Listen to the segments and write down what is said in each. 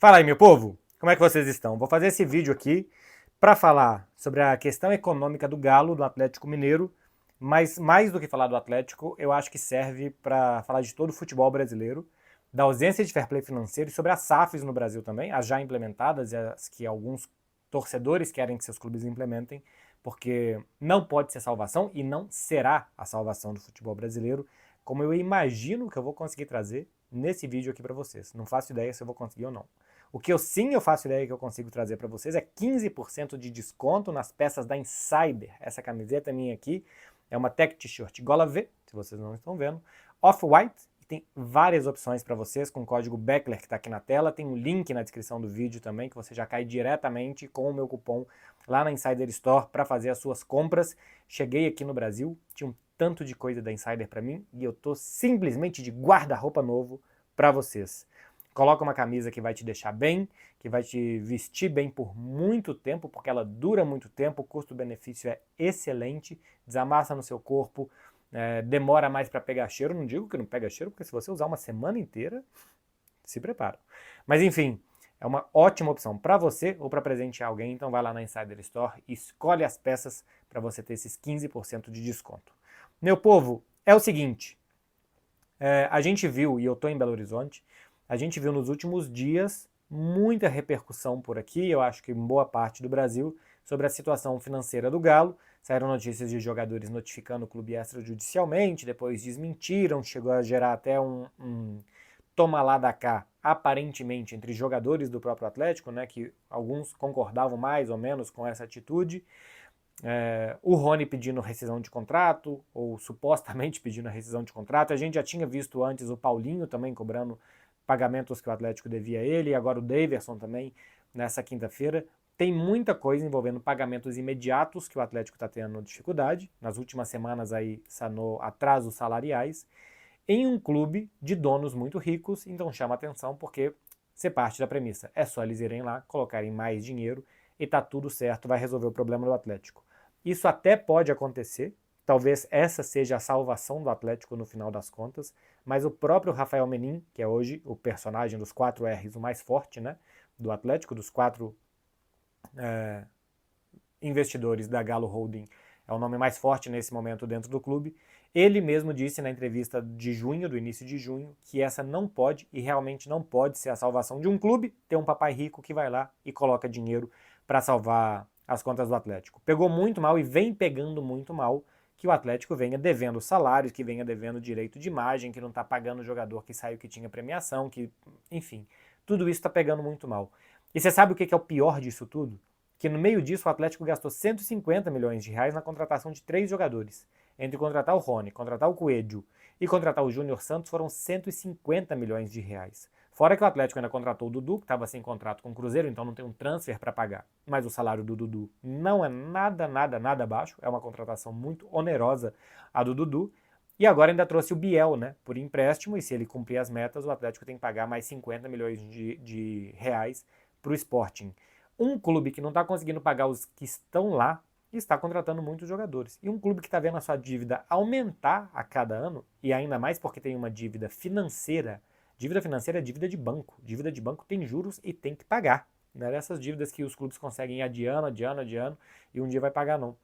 Fala aí, meu povo! Como é que vocês estão? Vou fazer esse vídeo aqui para falar sobre a questão econômica do Galo, do Atlético Mineiro, mas mais do que falar do Atlético, eu acho que serve para falar de todo o futebol brasileiro, da ausência de fair play financeiro e sobre as SAFs no Brasil também, as já implementadas e as que alguns torcedores querem que seus clubes implementem, porque não pode ser salvação e não será a salvação do futebol brasileiro, como eu imagino que eu vou conseguir trazer nesse vídeo aqui para vocês. Não faço ideia se eu vou conseguir ou não. O que eu faço ideia que eu consigo trazer para vocês é 15% de desconto nas peças da Insider. Essa camiseta minha aqui é uma tech t-shirt gola V, se vocês não estão vendo, off-white, e tem várias opções para vocês com o código BECKLER que está aqui na tela. Tem um link na descrição do vídeo também que você já cai diretamente com o meu cupom lá na Insider Store para fazer as suas compras. Cheguei aqui no Brasil, tinha um tanto de coisa da Insider para mim e eu tô simplesmente de guarda-roupa novo para vocês. Coloca uma camisa que vai te deixar bem, que vai te vestir bem por muito tempo, porque ela dura muito tempo, o custo-benefício é excelente, desamassa no seu corpo, demora mais para pegar cheiro. Não digo que não pega cheiro, porque se você usar uma semana inteira, se prepara. Mas enfim, é uma ótima opção para você ou para presentear alguém, então vai lá na Insider Store e escolhe as peças para você ter esses 15% de desconto. Meu povo, é o seguinte, a gente viu, e eu estou em Belo Horizonte, a gente viu nos últimos dias muita repercussão por aqui, eu acho que em boa parte do Brasil, sobre a situação financeira do Galo. Saíram notícias de jogadores notificando o clube extrajudicialmente, depois desmentiram, chegou a gerar até um toma lá da cá, aparentemente, entre jogadores do próprio Atlético, né, que alguns concordavam mais ou menos com essa atitude. O Rony pedindo rescisão de contrato, ou supostamente pedindo a rescisão de contrato. A gente já tinha visto antes o Paulinho também cobrando pagamentos que o Atlético devia a ele, e agora o Daverson também, nessa quinta-feira. Tem muita coisa envolvendo pagamentos imediatos que o Atlético está tendo dificuldade. Nas últimas semanas aí sanou atrasos salariais em um clube de donos muito ricos, então chama atenção porque você parte da premissa, é só eles irem lá, colocarem mais dinheiro e tá tudo certo, vai resolver o problema do Atlético. Isso até pode acontecer, talvez essa seja a salvação do Atlético no final das contas, mas o próprio Rafael Menin, que é hoje o personagem dos 4 R's, o mais forte, né, do Atlético, dos 4 investidores da Galo Holding, é o nome mais forte nesse momento dentro do clube. Ele mesmo disse na entrevista de junho, do início de junho, que essa não pode e realmente não pode ser a salvação de um clube, ter um papai rico que vai lá e coloca dinheiro para salvar as contas do Atlético. Pegou muito mal e vem pegando muito mal que o Atlético venha devendo salários, que venha devendo direito de imagem, que não está pagando o jogador que saiu que tinha premiação, que, enfim, tudo isso está pegando muito mal. E você sabe o que é o pior disso tudo? Que no meio disso o Atlético gastou 150 milhões de reais na contratação de 3 jogadores. Entre contratar o Rony, contratar o Coelho e contratar o Júnior Santos foram 150 milhões de reais. Fora que o Atlético ainda contratou o Dudu, que estava sem contrato com o Cruzeiro, então não tem um transfer para pagar. Mas o salário do Dudu não é nada baixo, é uma contratação muito onerosa a do Dudu. E agora ainda trouxe o Biel, né, por empréstimo, e se ele cumprir as metas, o Atlético tem que pagar mais 50 milhões de reais para o Sporting. Um clube que não está conseguindo pagar os que estão lá está contratando muitos jogadores. E um clube que está vendo a sua dívida aumentar a cada ano, e ainda mais porque tem uma dívida financeira é dívida de banco. Dívida de banco tem juros e tem que pagar. Não é dessas dívidas que os clubes conseguem adiando, e um dia vai pagar não.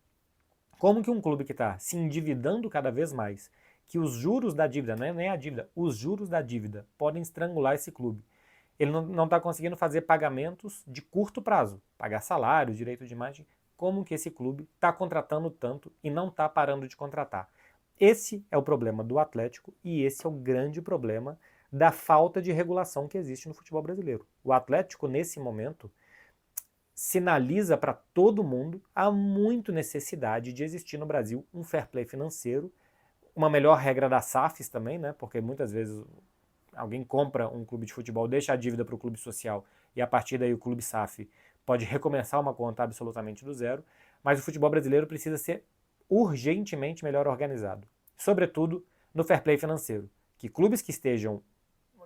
Como que um clube que está se endividando cada vez mais, que os juros da dívida, não é nem a dívida, os juros da dívida podem estrangular esse clube, ele não está conseguindo fazer pagamentos de curto prazo, pagar salário, direito de imagem, como que esse clube está contratando tanto e não está parando de contratar. Esse é o problema do Atlético e esse é o grande problema da falta de regulação que existe no futebol brasileiro. O Atlético, nesse momento, sinaliza para todo mundo a muito necessidade de existir no Brasil um fair play financeiro, uma melhor regra das SAFs também, né? Porque muitas vezes alguém compra um clube de futebol, deixa a dívida para o clube social e a partir daí o clube SAF pode recomeçar uma conta absolutamente do zero, mas o futebol brasileiro precisa ser urgentemente melhor organizado, sobretudo no fair play financeiro, que clubes que estejam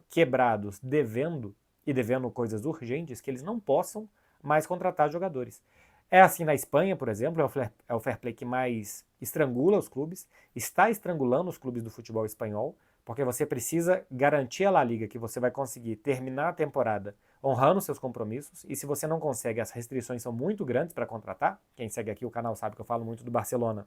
quebrados, devendo e devendo coisas urgentes, que eles não possam mais contratar jogadores. É assim na Espanha, por exemplo, é o fair play que mais estrangula os clubes, está estrangulando os clubes do futebol espanhol, porque você precisa garantir a La Liga que você vai conseguir terminar a temporada honrando seus compromissos, e se você não consegue, as restrições são muito grandes para contratar. Quem segue aqui o canal sabe que eu falo muito do Barcelona,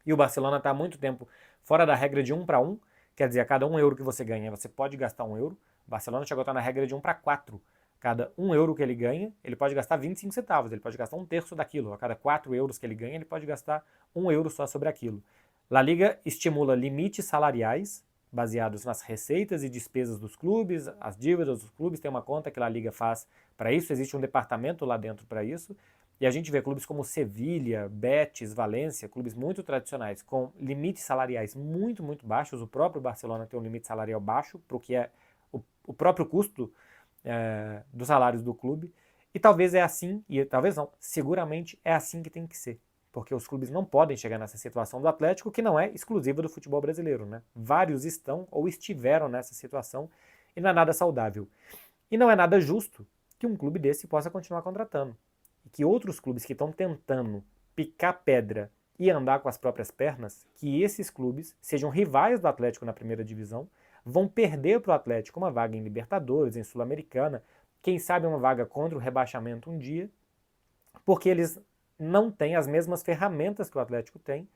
e o Barcelona está há muito tempo fora da regra de 1 para 1, quer dizer, a cada 1 euro que você ganha, você pode gastar 1 euro. O Barcelona chegou a estar na regra de 1 para 4. Cada 1 euro que ele ganha, ele pode gastar 25 centavos, ele pode gastar um terço daquilo. A cada 4 euros que ele ganha, ele pode gastar 1 euro só sobre aquilo. La Liga estimula limites salariais, baseados nas receitas e despesas dos clubes, as dívidas dos clubes, tem uma conta que a La Liga faz para isso, existe um departamento lá dentro para isso, e a gente vê clubes como Sevilha, Betis, Valência, clubes muito tradicionais, com limites salariais muito, muito baixos. O próprio Barcelona tem um limite salarial baixo para o que é o próprio custo dos salários do clube. E talvez é assim, e talvez não, seguramente é assim que tem que ser. Porque os clubes não podem chegar nessa situação do Atlético, que não é exclusiva do futebol brasileiro, né? Vários estão ou estiveram nessa situação e não é nada saudável. E não é nada justo que um clube desse possa continuar contratando. E que outros clubes que estão tentando picar pedra e andar com as próprias pernas, que esses clubes sejam rivais do Atlético na primeira divisão, vão perder para o Atlético uma vaga em Libertadores, em Sul-Americana, quem sabe uma vaga contra o rebaixamento um dia, porque eles não têm as mesmas ferramentas que o Atlético tem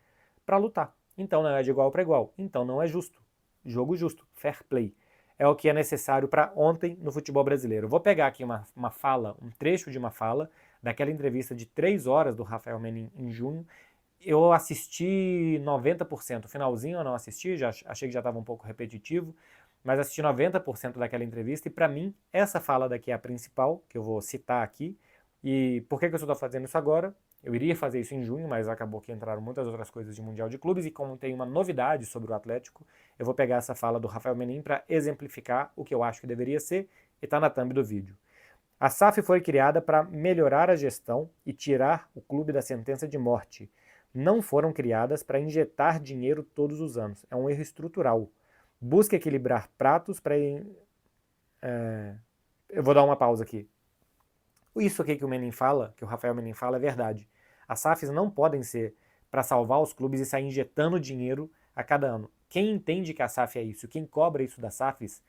para lutar. Então não é de igual para igual. Então não é justo. Jogo justo, fair play. É o que é necessário para ontem no futebol brasileiro. Eu vou pegar aqui uma fala, um trecho de uma fala, daquela entrevista de 3 horas do Rafael Menin em junho. Eu assisti 90%, finalzinho eu não assisti, já achei que já estava um pouco repetitivo, mas assisti 90% daquela entrevista, e para mim essa fala daqui é a principal, que eu vou citar aqui. E por que eu estou fazendo isso agora? Eu iria fazer isso em junho, mas acabou que entraram muitas outras coisas de Mundial de Clubes, e como tem uma novidade sobre o Atlético, eu vou pegar essa fala do Rafael Menin para exemplificar o que eu acho que deveria ser, e está na thumb do vídeo. A SAF foi criada para melhorar a gestão e tirar o clube da sentença de morte. Não foram criadas para injetar dinheiro todos os anos. É um erro estrutural. Busca equilibrar pratos para... Eu vou dar uma pausa aqui. Isso aqui que o Menin fala, que o Rafael Menin fala, é verdade. As SAFs não podem ser para salvar os clubes e sair injetando dinheiro a cada ano. Quem entende que a SAF é isso, quem cobra isso das SAFs,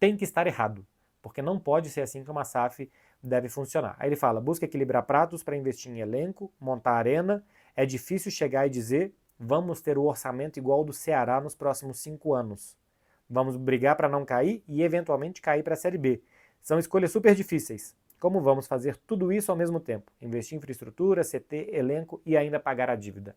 tem que estar errado, porque não pode ser assim que uma SAF deve funcionar. Aí ele fala, busca equilibrar pratos para investir em elenco, montar arena. É difícil chegar e dizer, vamos ter o orçamento igual ao do Ceará nos próximos 5 anos. Vamos brigar para não cair e eventualmente cair para a Série B. São escolhas super difíceis. Como vamos fazer tudo isso ao mesmo tempo? Investir em infraestrutura, CT, elenco e ainda pagar a dívida.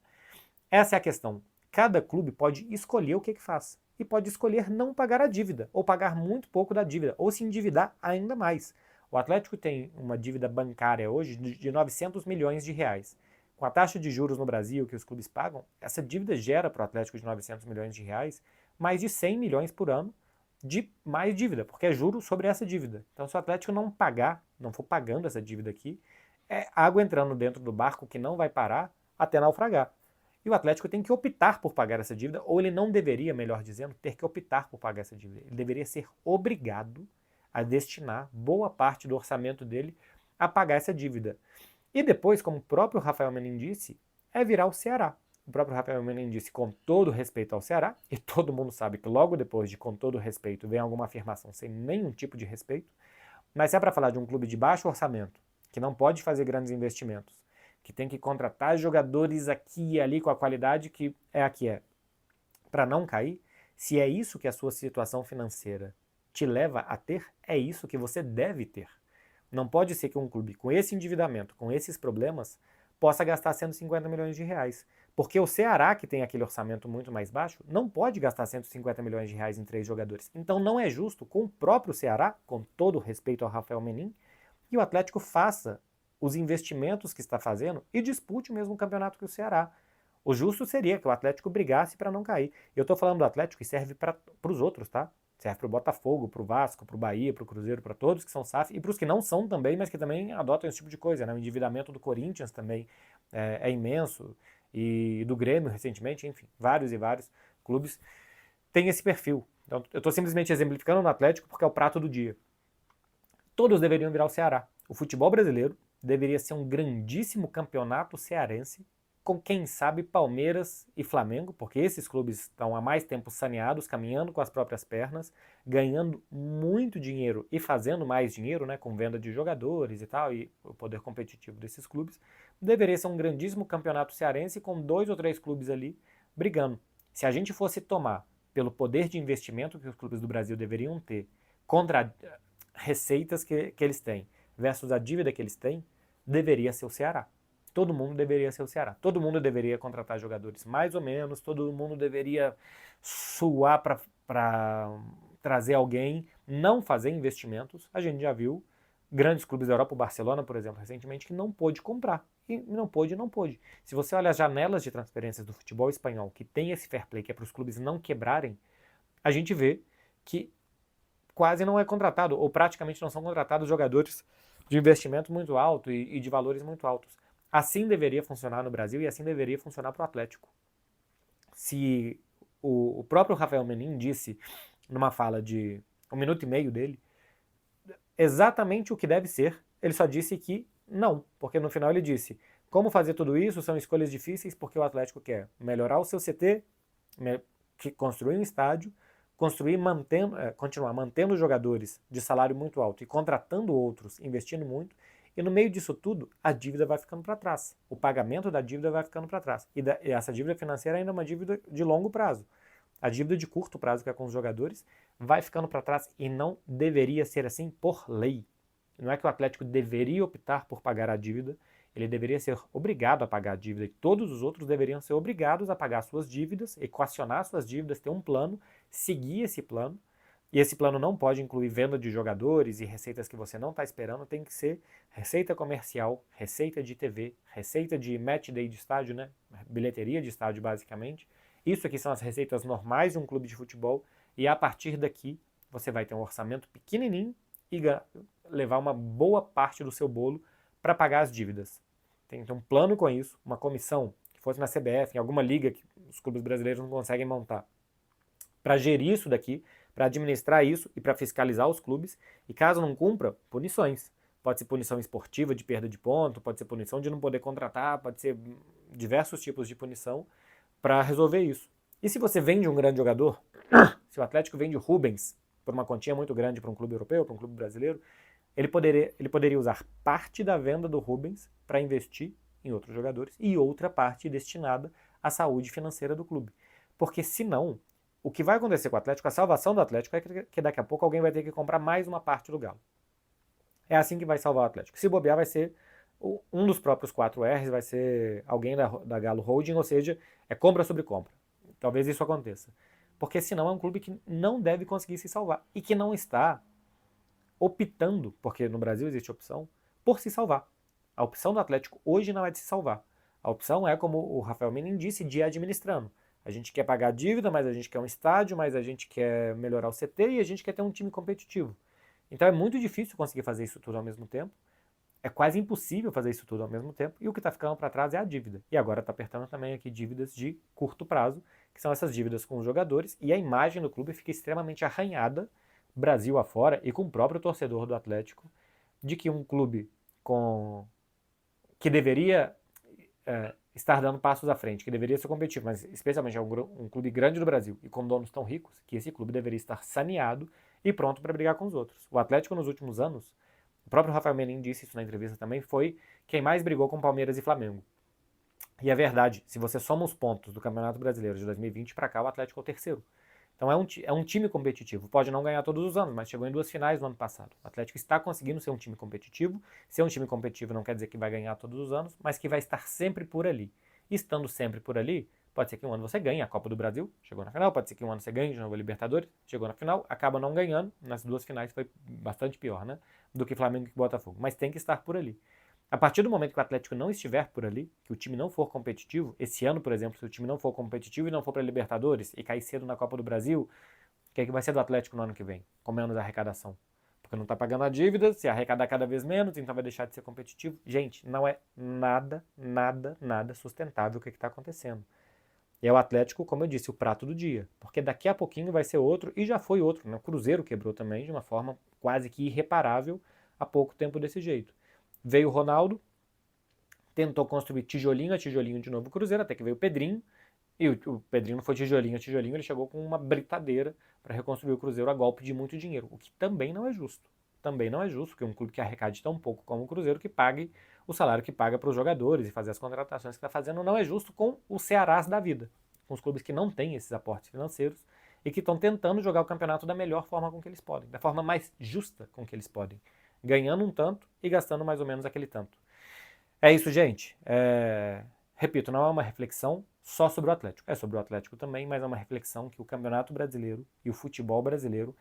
Essa é a questão. Cada clube pode escolher o que faz. E pode escolher não pagar a dívida, ou pagar muito pouco da dívida, ou se endividar ainda mais. O Atlético tem uma dívida bancária hoje de 900 milhões de reais. Com a taxa de juros no Brasil que os clubes pagam, essa dívida gera para o Atlético de 900 milhões de reais mais de 100 milhões por ano de mais dívida, porque é juros sobre essa dívida. Então, se o Atlético não pagar, não for pagando essa dívida aqui, é água entrando dentro do barco que não vai parar até naufragar. E o Atlético tem que optar por pagar essa dívida, ou ele não deveria, melhor dizendo, ter que optar por pagar essa dívida. Ele deveria ser obrigado a destinar boa parte do orçamento dele a pagar essa dívida. E depois, como o próprio Rafael Menin disse, é virar o Ceará. O próprio Rafael Menin disse, com todo respeito ao Ceará, e todo mundo sabe que logo depois de com todo respeito vem alguma afirmação sem nenhum tipo de respeito, mas se é para falar de um clube de baixo orçamento, que não pode fazer grandes investimentos, que tem que contratar jogadores aqui e ali com a qualidade que é a que é, para não cair, se é isso que a sua situação financeira te leva a ter, é isso que você deve ter. Não pode ser que um clube com esse endividamento, com esses problemas, possa gastar 150 milhões de reais. Porque o Ceará, que tem aquele orçamento muito mais baixo, não pode gastar 150 milhões de reais em 3 jogadores. Então não é justo com o próprio Ceará, com todo o respeito ao Rafael Menin, que o Atlético faça os investimentos que está fazendo e dispute o mesmo campeonato que o Ceará. O justo seria que o Atlético brigasse para não cair. Eu estou falando do Atlético e serve para os outros, tá? Serve para o Botafogo, para o Vasco, para o Bahia, para o Cruzeiro, para todos que são SAF e para os que não são também, mas que também adotam esse tipo de coisa, né? O endividamento do Corinthians também é imenso, e do Grêmio recentemente, enfim, vários e vários clubes têm esse perfil. Então, eu estou simplesmente exemplificando no Atlético porque é o prato do dia. Todos deveriam virar o Ceará. O futebol brasileiro deveria ser um grandíssimo campeonato cearense, com, quem sabe, Palmeiras e Flamengo, porque esses clubes estão há mais tempo saneados, caminhando com as próprias pernas, ganhando muito dinheiro e fazendo mais dinheiro, né, com venda de jogadores e tal, e o poder competitivo desses clubes. Deveria ser um grandíssimo campeonato cearense com 2 ou 3 clubes ali brigando. Se a gente fosse tomar pelo poder de investimento que os clubes do Brasil deveriam ter contra receitas que eles têm versus a dívida que eles têm, deveria ser o Ceará. Todo mundo deveria ser o Ceará. Todo mundo deveria contratar jogadores mais ou menos, todo mundo deveria suar para trazer alguém, não fazer investimentos. A gente já viu grandes clubes da Europa, o Barcelona, por exemplo, recentemente, que não pôde comprar. E não pôde. Se você olha as janelas de transferências do futebol espanhol, que tem esse fair play, que é para os clubes não quebrarem, a gente vê que quase não é contratado, ou praticamente não são contratados jogadores de investimento muito alto e de valores muito altos. Assim deveria funcionar no Brasil e assim deveria funcionar para o Atlético. Se o próprio Rafael Menin disse, numa fala de 1 minuto e meio dele, exatamente o que deve ser, ele só disse que não, porque no final ele disse, como fazer tudo isso são escolhas difíceis porque o Atlético quer melhorar o seu CT, construir um estádio, continuar mantendo jogadores de salário muito alto e contratando outros, investindo muito, e no meio disso tudo, a dívida vai ficando para trás. O pagamento da dívida vai ficando para trás. E essa dívida financeira ainda é uma dívida de longo prazo. A dívida de curto prazo, que é com os jogadores, vai ficando para trás e não deveria ser assim por lei. Não é que o Atlético deveria optar por pagar a dívida, ele deveria ser obrigado a pagar a dívida e todos os outros deveriam ser obrigados a pagar suas dívidas, equacionar suas dívidas, ter um plano, seguir esse plano. E esse plano não pode incluir venda de jogadores e receitas que você não está esperando, tem que ser receita comercial, receita de TV, receita de match day de estádio, né? Bilheteria de estádio basicamente. Isso aqui são as receitas normais de um clube de futebol e a partir daqui você vai ter um orçamento pequenininho e levar uma boa parte do seu bolo para pagar as dívidas. Tem que ter um plano com isso, uma comissão que fosse na CBF, em alguma liga que os clubes brasileiros não conseguem montar, para gerir isso daqui, para administrar isso e para fiscalizar os clubes, e caso não cumpra, punições. Pode ser punição esportiva de perda de ponto, pode ser punição de não poder contratar, pode ser diversos tipos de punição para resolver isso. E se você vende um grande jogador, se o Atlético vende o Rubens por uma quantia muito grande para um clube europeu, para um clube brasileiro, ele poderia usar parte da venda do Rubens para investir em outros jogadores e outra parte destinada à saúde financeira do clube. Porque senão, o que vai acontecer com o Atlético, a salvação do Atlético é que daqui a pouco alguém vai ter que comprar mais uma parte do Galo. É assim que vai salvar o Atlético. Se bobear, vai ser um dos próprios 4 R's, vai ser alguém da Galo Holding, ou seja, é compra sobre compra. Talvez isso aconteça. Porque senão é um clube que não deve conseguir se salvar e que não está optando, porque no Brasil existe opção, por se salvar. A opção do Atlético hoje não é de se salvar. A opção é, como o Rafael Menin disse, de ir administrando. A gente quer pagar a dívida, mas a gente quer um estádio, mas a gente quer melhorar o CT e a gente quer ter um time competitivo. Então é muito difícil conseguir fazer isso tudo ao mesmo tempo. É quase impossível fazer isso tudo ao mesmo tempo. E o que está ficando para trás é a dívida. E agora está apertando também aqui dívidas de curto prazo, que são essas dívidas com os jogadores. E a imagem do clube fica extremamente arranhada, Brasil afora, e com o próprio torcedor do Atlético, de que um clube que deveria estar dando passos à frente, que deveria ser competitivo, mas especialmente é um clube grande do Brasil e com donos tão ricos, que esse clube deveria estar saneado e pronto para brigar com os outros. O Atlético nos últimos anos, o próprio Rafael Menin disse isso na entrevista também, foi quem mais brigou com Palmeiras e Flamengo. E é verdade, se você soma os pontos do Campeonato Brasileiro de 2020 para cá, o Atlético é o terceiro. Então é um time competitivo. Pode não ganhar todos os anos, mas chegou em 2 finais no ano passado. O Atlético está conseguindo ser um time competitivo. Ser um time competitivo não quer dizer que vai ganhar todos os anos, mas que vai estar sempre por ali. E estando sempre por ali, pode ser que um ano você ganhe a Copa do Brasil, chegou na final, pode ser que um ano você ganhe de novo a Libertadores, chegou na final, acaba não ganhando, nas 2 finais foi bastante pior, né, do que Flamengo e Botafogo, mas tem que estar por ali. A partir do momento que o Atlético não estiver por ali, que o time não for competitivo, esse ano, por exemplo, se o time não for competitivo e não for para a Libertadores e cair cedo na Copa do Brasil, o que vai ser do Atlético no ano que vem? Com menos arrecadação. Porque não está pagando a dívida, se arrecadar cada vez menos, então vai deixar de ser competitivo. Gente, não é nada sustentável o que está acontecendo. E é o Atlético, como eu disse, o prato do dia. Porque daqui a pouquinho vai ser outro, e já foi outro, né? O Cruzeiro quebrou também de uma forma quase que irreparável há pouco tempo desse jeito. Veio o Ronaldo, tentou construir tijolinho a tijolinho de novo o Cruzeiro, até que veio o Pedrinho, e o Pedrinho não foi tijolinho a tijolinho, ele chegou com uma britadeira para reconstruir o Cruzeiro a golpe de muito dinheiro, o que também não é justo. Também não é justo que um clube que arrecade tão pouco como o Cruzeiro que pague o salário que paga para os jogadores e fazer as contratações que está fazendo, não é justo com o Cearás da vida, com os clubes que não têm esses aportes financeiros e que estão tentando jogar o campeonato da melhor forma com que eles podem, da forma mais justa com que eles podem, ganhando um tanto e gastando mais ou menos aquele tanto. É isso, gente. Repito, não é uma reflexão só sobre o Atlético. É sobre o Atlético também, mas é uma reflexão que o Campeonato Brasileiro e o futebol brasileiro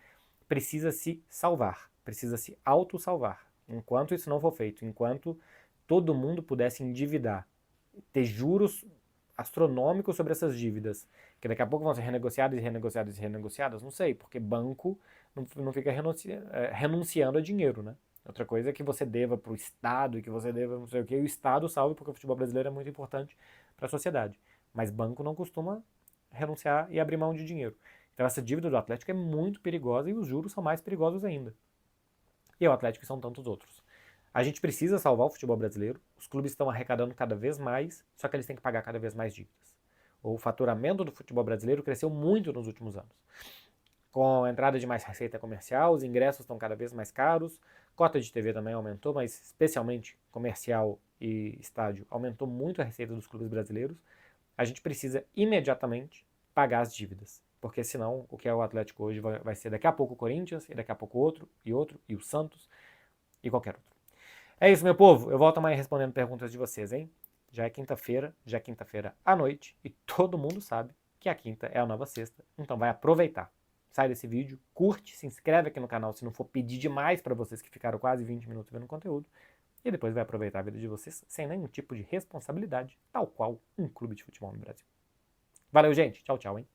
precisa se salvar, precisa se auto-salvar. Enquanto isso não for feito, enquanto todo mundo pudesse endividar, ter juros astronômicos sobre essas dívidas, que daqui a pouco vão ser renegociadas e renegociadas e renegociadas, não sei, porque banco não fica renunciando a dinheiro, né? Outra coisa é que você deva para o Estado e que você deva não sei o que, e o Estado salve, porque o futebol brasileiro é muito importante para a sociedade. Mas banco não costuma renunciar e abrir mão de dinheiro. Então essa dívida do Atlético é muito perigosa e os juros são mais perigosos ainda. E o Atlético são tantos outros. A gente precisa salvar o futebol brasileiro, os clubes estão arrecadando cada vez mais, só que eles têm que pagar cada vez mais dívidas. O faturamento do futebol brasileiro cresceu muito nos últimos anos. Com a entrada de mais receita comercial, os ingressos estão cada vez mais caros, cota de TV também aumentou, mas especialmente comercial e estádio aumentou muito a receita dos clubes brasileiros. A gente precisa imediatamente pagar as dívidas, porque senão o que é o Atlético hoje vai ser daqui a pouco o Corinthians, e daqui a pouco outro, e o Santos, e qualquer outro. É isso, meu povo. Eu volto amanhã respondendo perguntas de vocês, hein? Já é quinta-feira à noite, e todo mundo sabe que a quinta é a nova sexta, então vai aproveitar. Sai desse vídeo, curte, se inscreve aqui no canal se não for pedir demais para vocês que ficaram quase 20 minutos vendo conteúdo, e depois vai aproveitar a vida de vocês sem nenhum tipo de responsabilidade, tal qual um clube de futebol no Brasil. Valeu, gente. Tchau, tchau, hein?